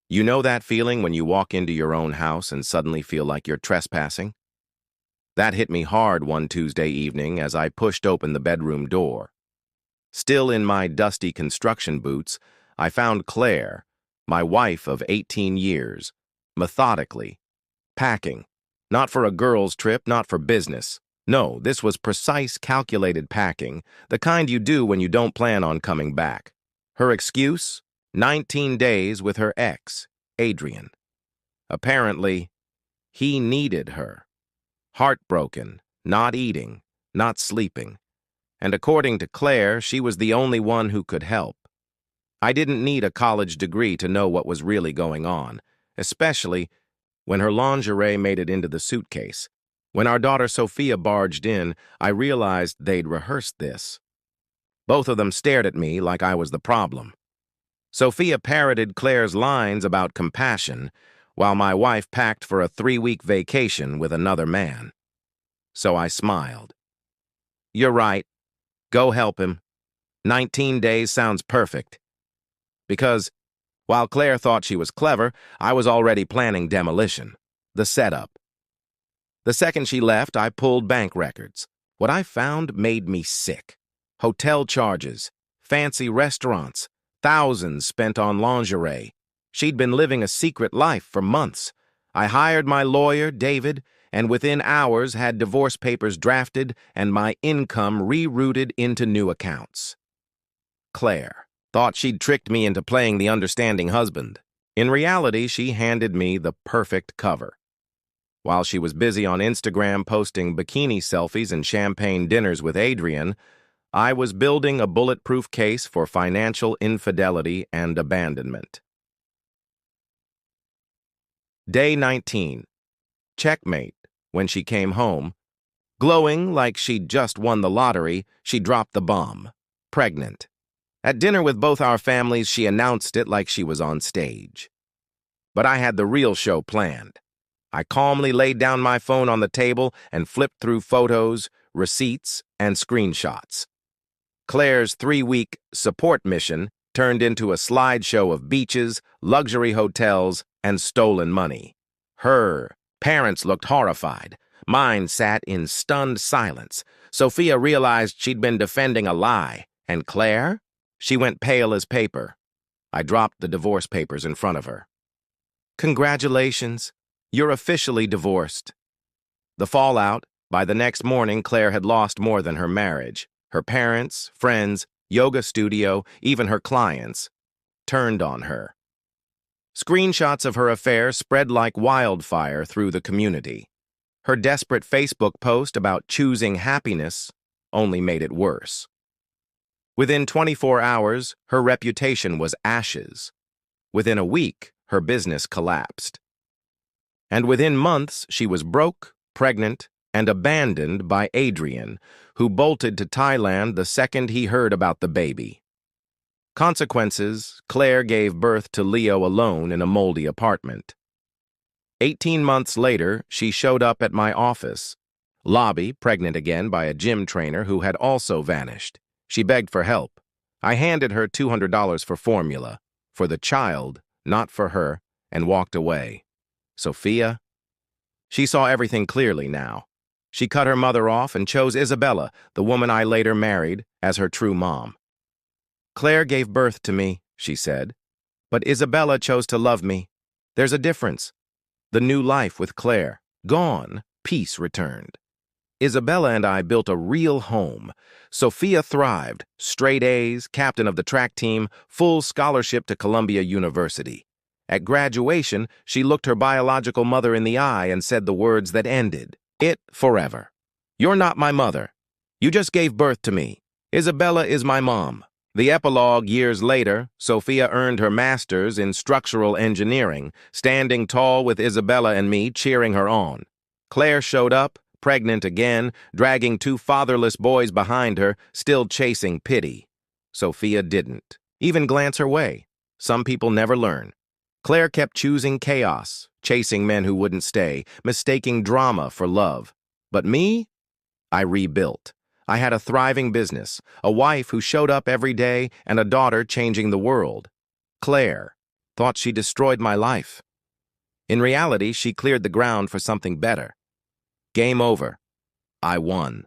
You know that feeling when you walk into your own house and suddenly feel like you're trespassing? That hit me hard one Tuesday evening as I pushed open the bedroom door. Still in my dusty construction boots, I found Claire, my wife of 18 years, methodically, packing. Not for a girl's trip, not for business. No, this was precise, calculated packing, the kind you do when you don't plan on coming back. Her excuse? 19 days with her ex, Adrian. Apparently, he needed her. Heartbroken, not eating, not sleeping. And according to Claire, she was the only one who could help. I didn't need a college degree to know what was really going on, especially when her lingerie made it into the suitcase. When our daughter Sophia barged in, I realized they'd rehearsed this. Both of them stared at me like I was the problem. Sophia parroted Claire's lines about compassion, while my wife packed for a 3-week vacation with another man. So I smiled. You're right. Go help him. 19 days sounds perfect. Because, while Claire thought she was clever, I was already planning demolition, the setup. The second she left, I pulled bank records. What I found made me sick. Hotel charges, fancy restaurants, thousands spent on lingerie. She'd been living a secret life for months. I hired my lawyer, David, and within hours had divorce papers drafted and my income rerouted into new accounts. Claire thought she'd tricked me into playing the understanding husband. In reality, she handed me the perfect cover. While she was busy on Instagram posting bikini selfies and champagne dinners with Adrian, I was building a bulletproof case for financial infidelity and abandonment. Day 19. Checkmate. When she came home, glowing like she'd just won the lottery, she dropped the bomb. Pregnant. At dinner with both our families, she announced it like she was on stage. But I had the real show planned. I calmly laid down my phone on the table and flipped through photos, receipts, and screenshots. Claire's 3-week support mission turned into a slideshow of beaches, luxury hotels, and stolen money. Her parents looked horrified. Mine sat in stunned silence. Sophia realized she'd been defending a lie. And Claire? She went pale as paper. I dropped the divorce papers in front of her. Congratulations. You're officially divorced. The fallout, by the next morning, Claire had lost more than her marriage. Her parents, friends, yoga studio, even her clients, turned on her. Screenshots of her affair spread like wildfire through the community. Her desperate Facebook post about choosing happiness only made it worse. Within 24 hours, her reputation was ashes. Within a week, her business collapsed. And within months, she was broke, pregnant, and abandoned by Adrian, who bolted to Thailand the second he heard about the baby. Consequences, Claire gave birth to Leo alone in a moldy apartment. 18 months later, she showed up at my office. Lobby, pregnant again by a gym trainer who had also vanished. She begged for help. I handed her $200 for formula, for the child, not for her, and walked away. Sophia? She saw everything clearly now. She cut her mother off and chose Isabella, the woman I later married, as her true mom. Claire gave birth to me, she said, but Isabella chose to love me. There's a difference. The new life with Claire, gone, peace returned. Isabella and I built a real home. Sophia thrived, straight A's, captain of the track team, full scholarship to Columbia University. At graduation, she looked her biological mother in the eye and said the words that ended it forever. You're not my mother. You just gave birth to me. Isabella is my mom. The epilogue years later, Sophia earned her master's in structural engineering, standing tall with Isabella and me cheering her on. Claire showed up, pregnant again, dragging 2 fatherless boys behind her, still chasing pity. Sophia didn't even glance her way. Some people never learn. Claire kept choosing chaos, chasing men who wouldn't stay, mistaking drama for love. But me? I rebuilt. I had a thriving business, a wife who showed up every day, and a daughter changing the world. Claire. Thought she destroyed my life. In reality, she cleared the ground for something better. Game over. I won.